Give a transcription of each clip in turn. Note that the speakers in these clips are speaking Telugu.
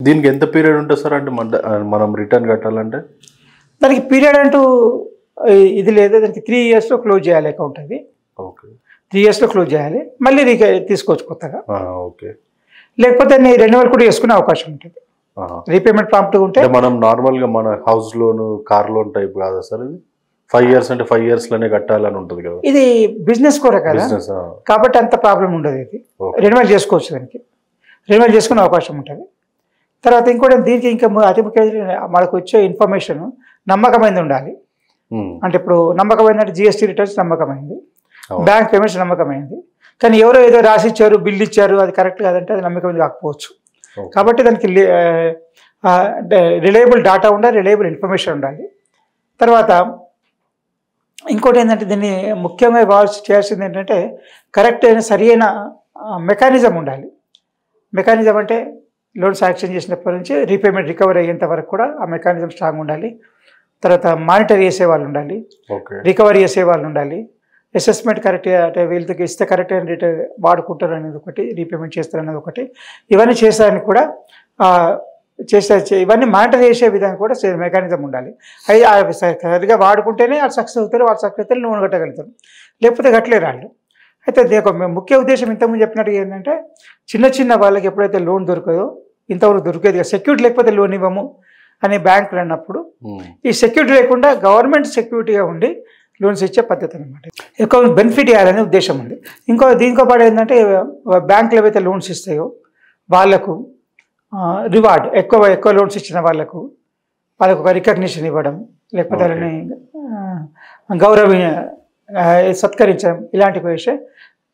దీనికి ఎంత పీరియడ్ ఉంటుంది సార్? అంటే మనం రిటర్న్ కట్టాలంటే దానికి పీరియడ్ అంటూ ఇది లేదు. దానికి 3 yearsలో క్లోజ్ చేయాలి అకౌంట్. అది ఓకే 3 yearsలో క్లోజ్ చేయాలి. మళ్ళీ తీసుకోవచ్చు కొత్తగా. ఓకే. లేకపోతే నీ రెన్యువల్ కూడా చేసుకునే అవకాశం ఉంటుంది. రీపేమెంట్ ప్రాంప్ట్ ఉంటే మనం నార్మల్గా మన house loan, car loan type కాదా సార్ ఇది? 5 years అంటే 5 years లోనే కట్టాలని ఉంటుంది కదా. ఇది బిజినెస్ కూడా కదా, కాబట్టి అంత ప్రాబ్లం ఉండదు. ఇది రెన్యువల్ చేసుకోవచ్చు. దానికి రెన్యువల్ చేసుకునే అవకాశం ఉంటుంది. తర్వాత ఇంకోటి దీనికి ఇంకా అతి ముఖ్యమైన మనకు వచ్చే ఇన్ఫర్మేషన్ నమ్మకమైనది ఉండాలి. అంటే ఇప్పుడు నమ్మకమైందంటే జిఎస్టీ రిటర్న్స్ నమ్మకమైంది, బ్యాంక్ పేమెంట్స్ నమ్మకమైంది. కానీ ఎవరో ఏదో రాసి ఇచ్చారు, బిల్లు ఇచ్చారు, అది కరెక్ట్ కాదంటే అది నమ్మకమైనది కాకపోవచ్చు. కాబట్టి దానికి రిలయబుల్ డేటా ఉండాలి, రిలయబుల్ ఇన్ఫర్మేషన్ ఉండాలి. తర్వాత ఇంకోటి ఏంటంటే దీన్ని ముఖ్యంగా చేయాల్సింది ఏంటంటే కరెక్ట్ అయిన సరి అయిన మెకానిజం ఉండాలి. మెకానిజం అంటే లోన్ శాంక్షన్ చేసినప్పటి నుంచి రీపేమెంట్ రికవరీ అయ్యేంత వరకు కూడా ఆ మెకానిజం స్ట్రాంగ్ ఉండాలి. తర్వాత మానిటర్ చేసే వాళ్ళు ఉండాలి, రికవరీ చేసే వాళ్ళు ఉండాలి, అసెస్మెంట్ కరెక్ట్ అంటే వీళ్ళకి ఇస్తే కరెక్ట్ అయిన రేట్ వాడుకుంటారు అనేది ఒకటి, రీపేమెంట్ చేస్తారు అనేది ఒకటి. ఇవన్నీ చేసేదానికి కూడా ఇవన్నీ మానిటర్ చేసే విధానం కూడా మెకానిజం ఉండాలి. అవి సరిగా వాడుకుంటేనే వాళ్ళు సక్సెస్ అవుతారు, వాళ్ళు సక్సెస్ అయితే లోన్ కట్టగలుగుతారు, లేకపోతే కట్టలేరు వాళ్ళు. అయితే దీని ఒక ముఖ్య ఉద్దేశం ఇంతకుముందు చెప్పినట్టుగా ఏంటంటే చిన్న వాళ్ళకి ఎప్పుడైతే లోన్ దొరకదో, ఇంతవరకు దొరికేది సెక్యూరిటీ లేకపోతే లోన్ ఇవ్వము అనే బ్యాంకులు అన్నప్పుడు ఈ సెక్యూరిటీ లేకుండా గవర్నమెంట్ సెక్యూరిటీగా ఉండి లోన్స్ ఇచ్చే పద్ధతి అనమాట. ఎక్కువ బెనిఫిట్ ఇవ్వాలనే ఉద్దేశం ఉంది. దీంతో పాటు ఏంటంటే బ్యాంకులు ఏవైతే లోన్స్ ఇస్తాయో వాళ్ళకు రివార్డ్ ఎక్కువ లోన్స్ ఇచ్చిన వాళ్ళకు ఒక రికగ్నిషన్ ఇవ్వడం, లేకపోతే వాళ్ళని సత్కరించడం, ఇలాంటివి వేసే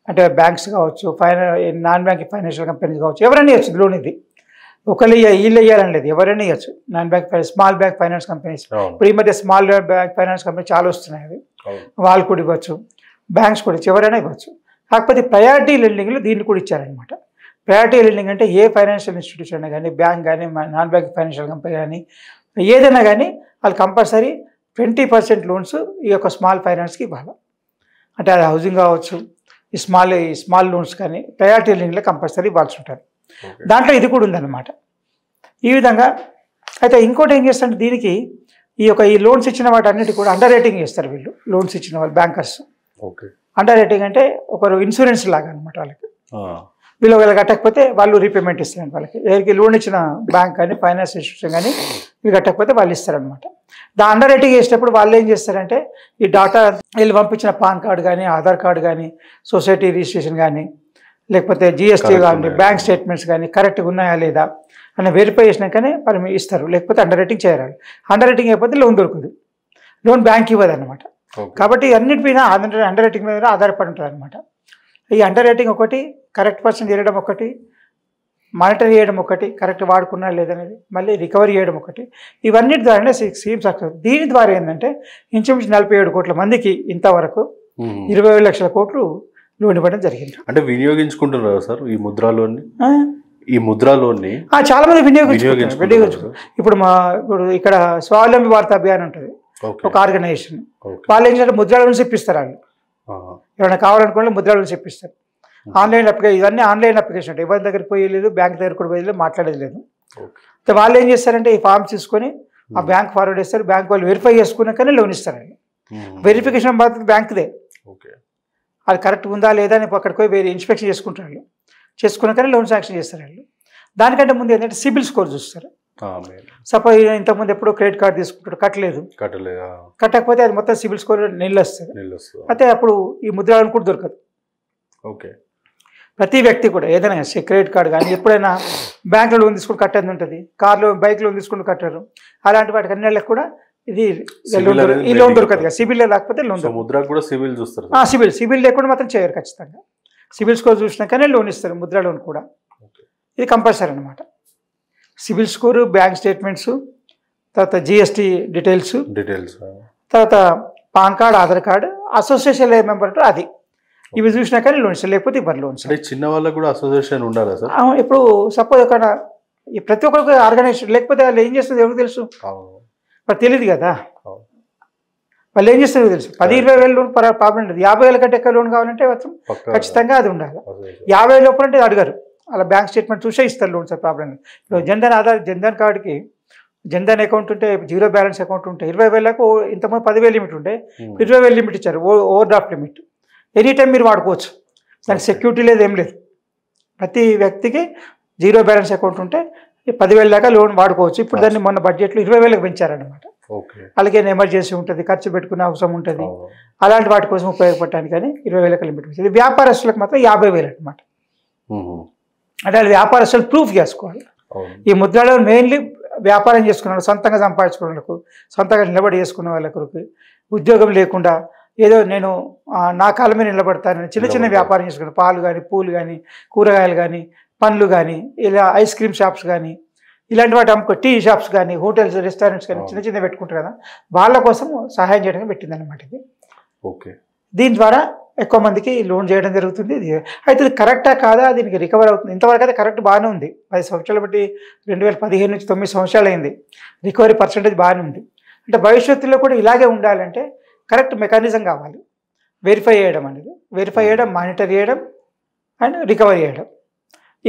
అంటే బ్యాంక్స్ కావచ్చు, నాన్ బ్యాంకింగ్ ఫైనాన్షియల్ కంపెనీస్ కావచ్చు, ఎవరైనా ఇవ్వచ్చు లోన్. ఇది ఒకళ్ళు వీళ్ళు ఇవ్వాలని లేదు, ఎవరైనా ఇవ్వచ్చు. Non bank small bank finance companies, ఇప్పుడు ఈ మధ్య స్మాల్ బ్యాంక్ ఫైనాన్స్ కంపెనీ చాలా వస్తున్నాయి. అవి వాళ్ళు కూడా ఇవ్వచ్చు, బ్యాంక్స్ కూడా ఇచ్చి ఎవరైనా ఇవ్వచ్చు. కాకపోతే ప్రయారిటీ లెండింగ్లో దీన్ని కూడా ఇచ్చారనమాట. ప్రయారిటీ లెండింగ్ అంటే ఏ ఫైనాన్షియల్ ఇన్స్టిట్యూషన్ కానీ, బ్యాంక్ కానీ, నాన్ బ్యాంక్ ఫైనాన్షియల్ కంపెనీ కానీ, ఏదైనా కానీ వాళ్ళు కంపల్సరీ 20% లోన్స్ ఈ యొక్క స్మాల్ ఫైనాన్స్కి ఇవ్వాలి. అంటే అది హౌసింగ్ కావచ్చు, ఈ స్మాల్ లోన్స్ కానీ ప్రయారిటీ లెండింగ్లో కంపల్సరీ ఇవ్వాల్సి ఉంటుంది. దాంట్లో ఇది కూడా ఉందన్నమాట. ఈ విధంగా అయితే ఇంకోటి ఏం చేస్తారంటే దీనికి ఈ లోన్స్ ఇచ్చిన వాటి అన్నిటి కూడా అండర్ రేటింగ్ చేస్తారు వీళ్ళు. లోన్స్ ఇచ్చిన వాళ్ళు బ్యాంకర్స్ అండర్ రేటింగ్ అంటే ఒకరు ఇన్సూరెన్స్ లాగా అనమాట. వాళ్ళకి వీళ్ళు ఒకవేళ కట్టకపోతే వాళ్ళు రీపేమెంట్ ఇస్తారు. వాళ్ళకి ఎవరికి లోన్ ఇచ్చిన బ్యాంక్ కానీ ఫైనాన్స్ ఇన్స్టిట్యూషన్ కానీ వీళ్ళు కట్టకపోతే వాళ్ళు ఇస్తారనమాట. అండర్ రేటింగ్ చేసేటప్పుడు వాళ్ళు ఏం చేస్తారంటే ఈ డాటా వీళ్ళు పంపించిన పాన్ కార్డు కానీ, ఆధార్ కార్డు కానీ, సొసైటీ రిజిస్ట్రేషన్ కానీ, లేకపోతే జిఎస్టీ కానీ, బ్యాంక్ స్టేట్మెంట్స్ కానీ కరెక్ట్గా ఉన్నాయా లేదా అని వెరిఫై చేసినాకనే వాళ్ళు ఇస్తారు. లేకపోతే అండర్ రేటింగ్ చేయాలి. అండర్ రేటింగ్ అయిపోతే లోన్ దొరకదు, లోన్ బ్యాంక్ ఇవ్వదు అనమాట. కాబట్టి అన్నిటిపైన అండర్ రేటింగ్ మీద ఆధారపడి ఉంటుంది అనమాట. ఈ అండర్ రేటింగ్ ఒకటి, కరెక్ట్ పర్సన్ చేయడం ఒకటి, మానిటర్ చేయడం ఒకటి, కరెక్ట్ వాడుకున్నా లేదనేది, మళ్ళీ రికవరీ చేయడం ఒకటి, ఇవన్నిటి ద్వారానే స్కీమ్ సక్సెస్. దీని ద్వారా ఏంటంటే ఇంచుమించు 47 కోట్ల మందికి ఇంతవరకు 27 లక్షల కోట్లు లోన్ ఇవ్వడం జరిగింది. అంటే వినియోగించుకుంటున్నారు సార్ ఈ ముద్రా లోన్? ఈ ముద్రా లోన్ని చాలా మంది వినియోగించుకుంటారు. ఇప్పుడు ఇక్కడ స్వావలంబి భారత్ అభియాన్ ఉంటుంది, ఒక ఆర్గనైజేషన్. వాళ్ళు ఏం చేయాలంటే ముద్రా లోన్స్ ఇప్పిస్తారు. వాళ్ళు ఎవరైనా కావాలనుకోండి ముద్రా లోన్స్ ఇప్పిస్తారు. ఆన్లైన్ అప్లికేషన్, ఇవన్నీ ఆన్లైన్ అప్లికేషన్ ఉంటాయి. ఎవరి దగ్గర పోయలేదు, బ్యాంక్ దగ్గర కూడా పోయలేదు, మాట్లాడేది లేదు. వాళ్ళు ఏం చేస్తారంటే ఈ ఫామ్స్ తీసుకొని ఆ బ్యాంక్ ఫార్వర్డ్ చేస్తారు. బ్యాంక్ వాళ్ళు వెరిఫై చేసుకున్నాకనే లోన్ ఇస్తారండి. వెరిఫికేషన్ బాధ్యత బ్యాంక్దే. అది కరెక్ట్ ఉందా లేదా అని అక్కడికి పోయి వేరే ఇన్స్పెక్షన్ చేసుకుంటారు. చేసుకున్నాకనే లోన్ శాంక్షన్ చేస్తారు వాళ్ళు. దానికంటే ముందు ఏంటంటే సిబిల్ స్కోర్ చూస్తారు. సపోజ్ ఇంతకుముందు ఎప్పుడో క్రెడిట్ కార్డు తీసుకుంటాడు, కట్టకపోతే అది మొత్తం సిబిల్ స్కోర్ నిల్ వస్తుంది. అయితే అప్పుడు ఈ ముద్రా లోన్ కూడా దొరకదు. ప్రతి వ్యక్తి కూడా ఏదైనా క్రెడిట్ కార్డు కానీ ఎప్పుడైనా బ్యాంక్లో లోన్ తీసుకుని కట్టేది ఉంటుంది, కార్లో బైక్ లోన్ తీసుకుని కట్టారు, అలాంటి వాటికి అన్నిళ్ళకి కూడా ఇది ఈ లోన్ దొరకదు కదా. సిబిల్ లేకపోతే లోన్ దొరకదు. సిబిల్ లేకుండా మాత్రం చేయరు ఖచ్చితంగా. సిబిల్ స్కోర్ చూసినాకనే లోన్ ఇస్తారు. ముద్రా లోన్ కూడా ఇది కంపల్సరీ అనమాట. సిబిల్ స్కోరు, బ్యాంక్ స్టేట్మెంట్స్, తర్వాత జిఎస్టీ డీటెయిల్స్, తర్వాత pan card, Aadhaar card, association member అది ఇవి చూసినాకనే లోన్స్, లేకపోతే ఇవ్వరు లోన్స్. చిన్న వాళ్ళకి కూడా అసోసియేషన్ ఉండాలి సార్. ఇప్పుడు సపోజ్ అక్కడ ప్రతి ఒక్కరికి ఆర్గనైజేషన్ లేకపోతే వాళ్ళు ఏం చేస్తుంది ఎవరికి తెలుసు? మరి తెలియదు కదా. వాళ్ళు ఏం చేస్తారో తెలుసు. 10-20 వేలు లోన్ ప్రాబ్లం లేదు. 50,000 కంటే ఎక్కువ లోన్ కావాలంటే మాత్రం ఖచ్చితంగా అది ఉండాలి. 50 లోపల అంటే అడగరు. అలా బ్యాంక్ స్టేట్మెంట్ చూసే ఇస్తారు లోన్ సార్. ప్రాబ్లం లేదు. ఇప్పుడు జన్ధన్ కార్డుకి జన్ధన్ అకౌంట్ ఉంటే 0 బ్యాలెన్స్ అకౌంట్ ఉంటే 20,000 ఇంతకుముందు 10,000 లిమిట్ ఉంటే 20,000 లిమిట్ ఇచ్చారు, over draft limit. Any time మీరు వాడుకోవచ్చు, దానికి సెక్యూరిటీ లేదు, ఏం లేదు. ప్రతి వ్యక్తికి 0 బ్యాలెన్స్ అకౌంట్ ఉంటే 10,000 దాకా లోన్ వాడుకోవచ్చు. ఇప్పుడు దాన్ని మొన్న బడ్జెట్లో 20,000కి పెంచారనమాట. అలాగే ఎమర్జెన్సీ ఉంటుంది, ఖర్చు పెట్టుకునే అవసరం ఉంటుంది, అలాంటి వాటి కోసం ఉపయోగపడటానికి కానీ 20,000 లిమిట్ వచ్చింది. వ్యాపారస్తులకు మాత్రం 50,000 అనమాట. అంటే అది వ్యాపారస్తులు ప్రూఫ్ చేసుకోవాలి. ఈ ముద్రలో మెయిన్లీ వ్యాపారం చేసుకున్న వాళ్ళు, సొంతంగా సంపాదించుకున్న వాళ్ళకు, సొంతంగా నిలబడి చేసుకున్న వాళ్ళకి, ఉద్యోగం లేకుండా ఏదో నేను నా కాళ్ళ మీద నిలబడతానని చిన్న చిన్న వ్యాపారం చేసుకున్నాను, పాలు కానీ, పూలు కానీ, కూరగాయలు కానీ, పండ్లు కానీ, ఇలా ఐస్ క్రీమ్ షాప్స్ కానీ, ఇలాంటి వాటి అమ్ముకో, టీ షాప్స్ కానీ, హోటల్స్, రెస్టారెంట్స్ కానీ చిన్న చిన్న పెట్టుకుంటారు కదా, వాళ్ళ కోసం సహాయం చేయడానికి పెట్టింది అనమాట ఇది. దీని ద్వారా ఎక్కువ మందికి లోన్ చేయడం జరుగుతుంది. అయితే ఇది కరెక్టా కాదా, దీనికి రికవర్ అవుతుంది. ఇంతవరకు అయితే కరెక్ట్ బాగానే ఉంది. 10 సంవత్సరాలు బట్టి 2015 నుంచి 9 సంవత్సరాలు అయింది, రికవరీ పర్సెంటేజ్ బాగానే ఉంది. అంటే భవిష్యత్తులో కూడా ఇలాగే ఉండాలంటే కరెక్ట్ మెకానిజం కావాలి. వెరిఫై చేయడం అనేది, వెరిఫై చేయడం, మానిటర్ చేయడం అండ్ రికవరీ చేయడం,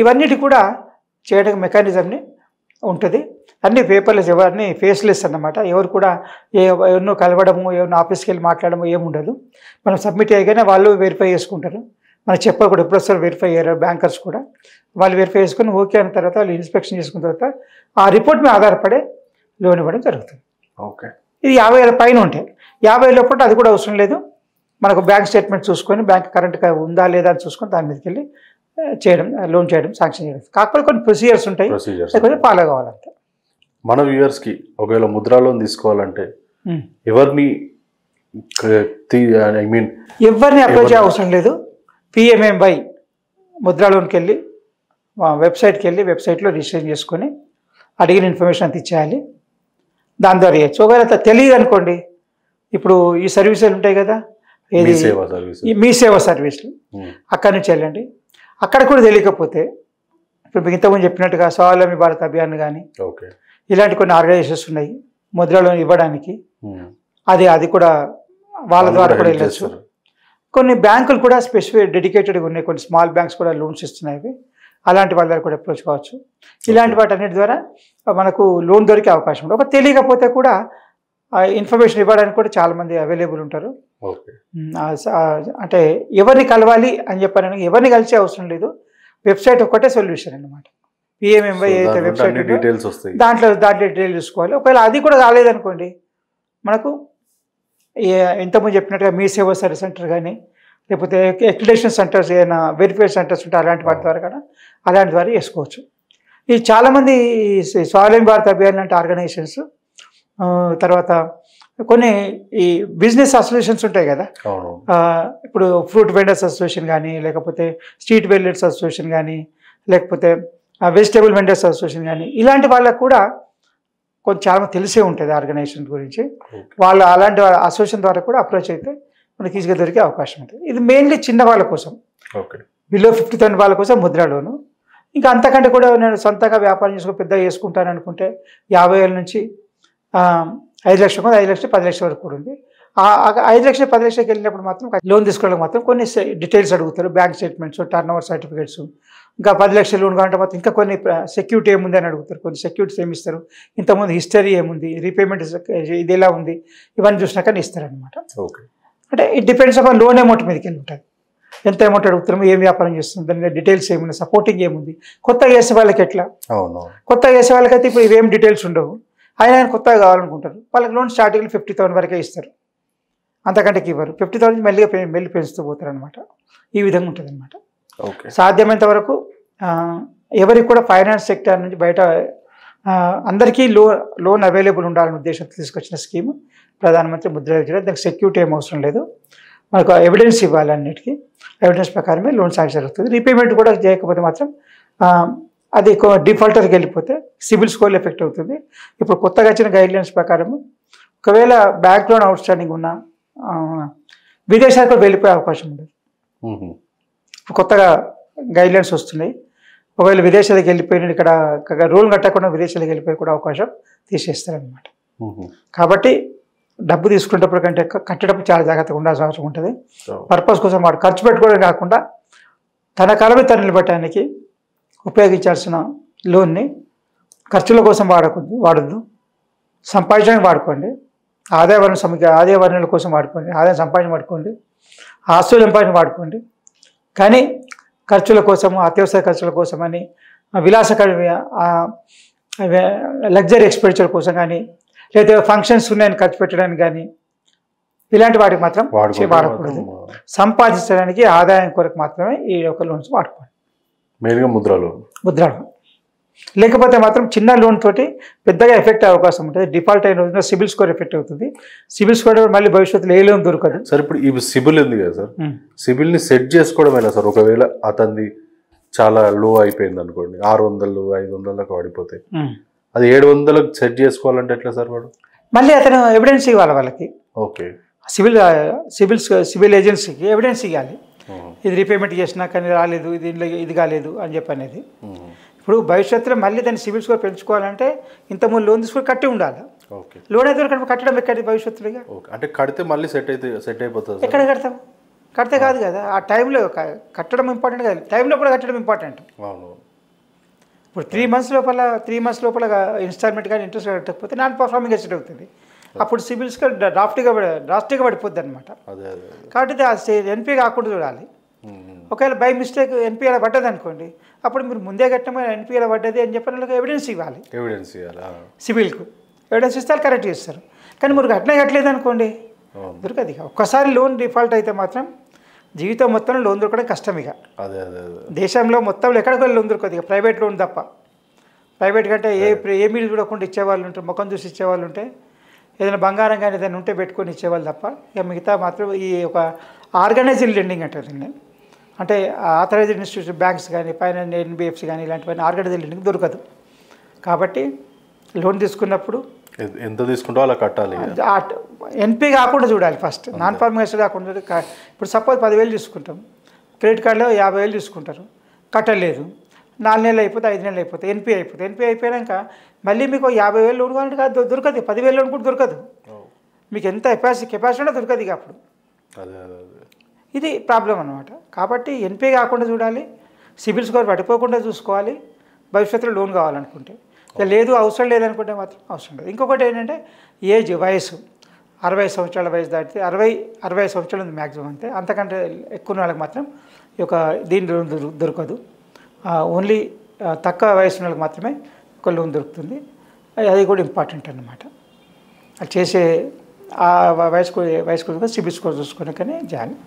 ఇవన్నిటి కూడా చేయడానికి మెకానిజంని ఉంటుంది. అన్ని పేపర్లెస్, ఎవరిని ఫేస్లెస్ అన్నమాట. ఎవరు కూడా ఎవరినో కలవడము, ఎవరినో ఆఫీస్కి వెళ్ళి మాట్లాడము ఏముండదు. మనం సబ్మిట్ చేయగానే వాళ్ళు వెరిఫై చేసుకుంటారు. మనకు చెప్పరు కూడా, ఎప్పుడు వస్తారు వెరిఫై అయ్యారు బ్యాంకర్స్ కూడా. వాళ్ళు వెరిఫై చేసుకుని ఓకే అయిన తర్వాత వాళ్ళు ఇన్స్పెక్షన్ చేసుకున్న తర్వాత ఆ రిపోర్ట్ మీద ఆధారపడే లోన్ ఇవ్వడం జరుగుతుంది. ఇది 50,000 పైన ఉంటాయి. 50,000 లోపల అది కూడా అవసరం లేదు. మనకు బ్యాంక్ స్టేట్మెంట్ చూసుకొని, బ్యాంక్ కరెంట్గా ఉందా లేదా అని చూసుకొని దాని మీదకి వెళ్ళి చేయడం, లోన్ చేయడం, శాంక్షన్ చేయడం. కాకపోతే కొన్ని ప్రొసీజర్స్ ఉంటాయి, కొంచెం ఫాలో కావాలంటే. మన వ్యూవర్స్కి ఒకవేళ ముద్రా లోన్ తీసుకోవాలంటే ఎవరిని ఎవరిని అప్రోచ్ చేయ అవసరం లేదు. PMMY ముద్రా లోన్కి వెళ్ళి వెబ్సైట్కి వెళ్ళి వెబ్సైట్లో రిజిస్ట్రేషన్ చేసుకొని అడిగిన ఇన్ఫర్మేషన్ అంత ఇచ్చేయాలి. దాని ద్వారా చేయొచ్చు. ఒకవేళ తెలియదు అనుకోండి, ఇప్పుడు ఈ సర్వీసులు ఉంటాయి కదా, ఏది మీ సేవా సర్వీసులు, అక్కడి నుంచి వెళ్ళండి. అక్కడ కూడా తెలియకపోతే ఇప్పుడు మీకు ఇంతకుముందు చెప్పినట్టుగా స్వావలంబి భారత్ అభియాన్ కానీ ఇలాంటి కొన్ని ఆర్గనైజేషన్స్ ఉన్నాయి ముద్రా లోన్ ఇవ్వడానికి. అది కూడా వాళ్ళ ద్వారా కూడా వెళ్ళచ్చు. కొన్ని బ్యాంకులు కూడా స్పెసిఫిక్ డెడికేటెడ్గా ఉన్నాయి, కొన్ని స్మాల్ బ్యాంక్స్ కూడా లోన్స్ ఇస్తున్నాయి. అలాంటి వాళ్ళ ద్వారా కూడా అప్రోచ్ కావచ్చు. ఇలాంటి వాటన్నిటి ద్వారా మనకు లోన్ దొరికే అవకాశం ఉంటుంది. ఒక తెలియకపోతే కూడా ఇన్ఫర్మేషన్ ఇవ్వడానికి కూడా చాలామంది అవైలబుల్ ఉంటారు. అంటే ఎవరిని కలవాలి అని చెప్పడానికి ఎవరిని కలిసే అవసరం లేదు. వెబ్సైట్ ఒక్కటే సొల్యూషన్ అన్నమాట. PMMY ఏదైతే వెబ్సైట్ దాంట్లో డీటెయిల్ చూసుకోవాలి. ఒకవేళ అది కూడా కాలేదనుకోండి, మనకు ఇంతకుముందు చెప్పినట్టుగా మీ సేవా సర్వీస్ సెంటర్ కానీ, లేకపోతే అక్రిడేషన్ సెంటర్స్, ఏదైనా వెరిఫై సెంటర్స్ ఉంటే అలాంటి వాటి ద్వారా కూడా అలాంటి ద్వారా చేసుకోవచ్చు. ఈ చాలామంది స్వావలంబి భారత్ అభియాన్ లాంటి ఆర్గనైజేషన్స్, తర్వాత కొన్ని ఈ బిజినెస్ అసోసియేషన్స్ ఉంటాయి కదా, ఇప్పుడు ఫ్రూట్ వెండర్స్ అసోసియేషన్ కానీ, లేకపోతే స్ట్రీట్ వెండర్స్ అసోసియేషన్ కానీ, లేకపోతే వెజిటేబుల్ వెండర్స్ అసోసియేషన్ కానీ, ఇలాంటి వాళ్ళకు కూడా కొంచెం చాలా తెలిసే ఉంటుంది ఆర్గనైజేషన్ గురించి. వాళ్ళ అలాంటి అసోసియేషన్ ద్వారా కూడా అప్రోచ్ అయితే మనకి ఈజీగా దొరికే అవకాశం ఉంటుంది. ఇది మెయిన్లీ చిన్న వాళ్ళ కోసం, బిలో 50,000 వాళ్ళ కోసం ముద్రా లోను. ఇంకా అంతకంటే కూడా నేను సొంతంగా వ్యాపారం చేసుకుని పెద్దగా చేసుకుంటాను అనుకుంటే 50,000 నుంచి 5 లక్షలు, 5 లక్షలు 10 లక్షల వరకు కూడా ఉంది. 5 లక్షలు 10 లక్షలకి వెళ్ళినప్పుడు మాత్రం లోన్ తీసుకోవడానికి మాత్రం కొన్ని డీటెయిల్స్ అడుగుతారు, bank statements, turn over certificates. ఇంకా 10 లక్షల లోన్ కావాలంటే మాత్రం ఇంకా కొన్ని సెక్యూరిటీ ఏముంది అని అడుగుతారు, కొన్ని సెక్యూరిటీస్ ఏమి ఇస్తారు, ఇంతకుముందు హిస్టరీ ఏముంది, రీపేమెంట్ ఇది ఎలా ఉంది, ఇవన్నీ చూసినాక ఇస్తారనమాట. అంటే it depends upon loan amount మీదకి వెళ్ళి ఉంటుంది. ఎంత అమౌంట్ అడుగుతున్నామో, ఏం వ్యాపారం చేస్తుంది, దాని మీద డీటెయిల్స్ ఏమున్నాయి, సపోర్టింగ్ ఏముంది, కొత్తగా చేసే వాళ్ళకి ఎట్లా, కొత్తగా చేసే వాళ్ళకైతే ఇప్పుడు ఇవేం డీటెయిల్స్ ఉండవు, ఆయన కొత్తగా కావాలనుకుంటారు, వాళ్ళకి లోన్ స్టార్టింగ్లో 50,000 వరకే ఇస్తారు, అంతకంటే ఇవ్వరు. 50,000 మెల్లి పెంచుతూ పోతారు అనమాట. ఈ విధంగా ఉంటుంది అనమాట. సాధ్యమైనంత వరకు ఎవరికి కూడా ఫైనాన్స్ సెక్టర్ నుంచి బయట అందరికీ లోన్ అవైలబుల్ ఉండాలనే ఉద్దేశంతో తీసుకొచ్చిన స్కీమ్ ప్రధానమంత్రి ముద్రా యోజన. దానికి సెక్యూరిటీ ఏం అవసరం లేదు, మనకు ఎవిడెన్స్ ఇవ్వాలి, అన్నిటికీ ఎవిడెన్స్ ప్రకారమే లోన్ శాంక్షన్ జరుగుతుంది. రీపేమెంట్ కూడా చేయకపోతే మాత్రం అది డిఫాల్టర్కి వెళ్ళిపోతే సిబిల్ స్కోర్ ఎఫెక్ట్ అవుతుంది. ఇప్పుడు కొత్తగా వచ్చిన గైడ్లైన్స్ ప్రకారం ఒకవేళ బ్యాంక్ లోన్ అవుట్ స్టాండింగ్ ఉన్న విదేశాలకు వెళ్ళిపోయే అవకాశం ఉండదు. కొత్తగా గైడ్లైన్స్ వస్తున్నాయి, ఒకవేళ విదేశాలకు వెళ్ళిపోయిన ఇక్కడ రూల్ కట్టకుండా విదేశాలకు వెళ్ళిపోయి కూడా అవకాశం తీసేస్తారనమాట. కాబట్టి డబ్బు తీసుకునేటప్పుడు కంటే కట్టేటప్పుడు చాలా జాగ్రత్తగా ఉండాల్సిన అవసరం ఉంటుంది. పర్పస్ కోసం వాడు ఖర్చు పెట్టుకోవడం కాకుండా తన కాలం మీద తను నిలబెట్టడానికి ఉపయోగించాల్సిన లోన్ని ఖర్చుల కోసం వాడద్దు, సంపాదించడానికి వాడుకోండి, ఆదాయ వనరుల కోసం వాడుకోండి, ఆదాయం సంపాదన వాడుకోండి, ఆస్తుల సంపాదన వాడుకోండి. కానీ ఖర్చుల కోసము, అత్యవసర ఖర్చుల కోసమని, విలాసకర లగ్జరీ ఎక్స్పెండిచర్ కోసం కానీ, లేదా ఫంక్షన్స్ ఉన్నాయని ఖర్చు పెట్టడానికి కానీ ఇలాంటి వాటికి మాత్రం వాడకూడదు. సంపాదించడానికి ఆదాయం కొరకు మాత్రమే ఈ యొక్క లోన్స్ వాడుకోండి. మెయిన్గా ముద్ర లోన్. లేకపోతే మాత్రం చిన్న లోన్ తోటి పెద్దగా ఎఫెక్ట్ అయ్యే అవకాశం ఉంటుంది. డిఫాల్ట్ అయిన రోజున సిబిల్ స్కోర్ ఎఫెక్ట్ అవుతుంది. సిబిల్ స్కోర్ మళ్ళీ భవిష్యత్తులో ఏ లోన్ దొరకదు. సార్ ఇప్పుడు ఈ సిబిల్ ఉంది కదా సార్, సిబిల్ని సెట్ చేసుకోవడం ఎలా సార్? ఒకవేళ అతనిది చాలా లో అయిపోయింది అనుకోండి, 600 500 దాకా పడిపోతాయి, అది 700లకు సెట్ చేసుకోవాలంటే ఎట్లా సార్? వాడు మళ్ళీ అతను ఎవిడెన్స్ ఇవ్వాలి వాళ్ళకి. ఓకే, సివిల్ ఏజెన్సీకి ఎవిడెన్స్ ఇవ్వాలి. ఇది రీపేమెంట్ చేసినా కానీ రాలేదు, ఇది కాలేదు అని చెప్పి అనేది. ఇప్పుడు భవిష్యత్తులో మళ్ళీ దాన్ని సివిల్ స్కోర్ పెంచుకోవాలంటే ఇంతకుముందు లోన్ తీసుకొని కట్టి ఉండాలి. లోన్ అయితే కట్టడం ఎక్కడి భవిష్యత్తులో అంటే కడితే మళ్ళీ సెట్ అయిపోతుంది. ఎక్కడ కడతాం? కడితే కాదు కదా, ఆ టైంలో కట్టడం ఇంపార్టెంట్ కాదు, టైంలో కూడా కట్టడం ఇంపార్టెంట్. ఇప్పుడు 3 months లోపల ఇన్స్టాల్మెంట్ కానీ ఇంట్రెస్ట్ కట్టకపోతే నాన్ పర్ఫార్మింగ్ అసెట్ అవుతుంది. అప్పుడు సిబిల్ స్కోర్ డ్రాస్టిక్గా పడిపోద్ది అనమాట. కాబట్టి ఎన్పీ కాకుండా చూడాలి. ఒకవేళ బై మిస్టేక్ ఎన్పీ అలా పడ్డది అనుకోండి, అప్పుడు మీరు ముందే కట్టమని ఎన్పీ అలా పడ్డది అని చెప్పిన వాళ్ళకి ఎవిడెన్స్ ఇవ్వాలి. సిబిల్కు ఎవిడెన్స్ ఇస్తే కరెక్ట్ చేస్తారు. కానీ మీరు కట్టలేదు అనుకోండి దొరకదు. ఇక ఒక్కసారి లోన్ డిఫాల్ట్ అయితే మాత్రం జీవితం మొత్తంలో లోన్ దొరకడం కష్టం. ఇక దేశంలో మొత్తంలో ఎక్కడికి లోన్ దొరకదు, ఇక ప్రైవేట్ లోన్ తప్ప. ప్రైవేట్ కంటే ఏ మీరు చూడకుండా ఇచ్చేవాళ్ళు ఉంటారు, ముఖం చూసి ఇచ్చేవాళ్ళు ఉంటే, ఏదైనా బంగారం కానీ ఏదైనా ఉంటే పెట్టుకొని ఇచ్చేవాళ్ళు తప్ప. ఇక మిగతా మాత్రం ఈ ఒక ఆర్గనైజ్డ్ లెండింగ్ అంటారు దీన్ని. అంటే ఆథరైజ్డ్ ఇన్స్టిట్యూషన్ బ్యాంక్స్ కానీ, ఫైనాన్స్, ఎన్బిఎఫ్సి కానీ ఇలాంటివన్నీ ఆర్గనైజ్డ్ లెండింగ్ దొరకదు. కాబట్టి లోన్ తీసుకున్నప్పుడు ఎంత తీసుకుంటో అలా కట్టాలి. ఎన్పీ కాకుండా చూడాలి ఫస్ట్, నాన్ పర్మనెంట్ కాకుండా. ఇప్పుడు సపోజ్ 10,000 తీసుకుంటాం, క్రెడిట్ కార్డులో 50,000 తీసుకుంటారు, కట్టలేదు, 4 నెలలు అయిపోతే 5 నెలలు అయిపోతే ఎన్పీ అయిపోతుంది. ఎన్పీ అయిపోయాక మళ్ళీ మీకు 50,000 లోన్ కావాలంటే కాదు దొరకదు, 10,000 లోన్ కూడా దొరకదు. మీకు ఎంత కెపాసిటీ ఉంటే దొరకదు. ఇక అప్పుడు ఇది ప్రాబ్లం అనమాట. కాబట్టి ఎన్పీ కాకుండా చూడాలి, సిబిల్ స్కోర్ పడిపోకుండా చూసుకోవాలి. భవిష్యత్తులో లోన్ కావాలనుకుంటే, ఇక లేదు అవసరం లేదనుకుంటే మాత్రం అవసరం లేదు. ఇంకొకటి ఏంటంటే వయసు 60 సంవత్సరాల వయసు దాటితే 60 సంవత్సరాలు ఉంది మ్యాక్సిమం, అంతే. అంతకంటే ఎక్కువ వాళ్ళకి మాత్రం ఈ యొక్క దీని లోన్ దొరకదు. ఓన్లీ తక్కువ వయసు వాళ్ళకి మాత్రమే ఒక లోన్ దొరుకుతుంది. అది కూడా ఇంపార్టెంట్ అన్నమాట. అది చేసే వయసు సిబిల్ స్కోర్ చూసుకుని కానీ చేయాలి.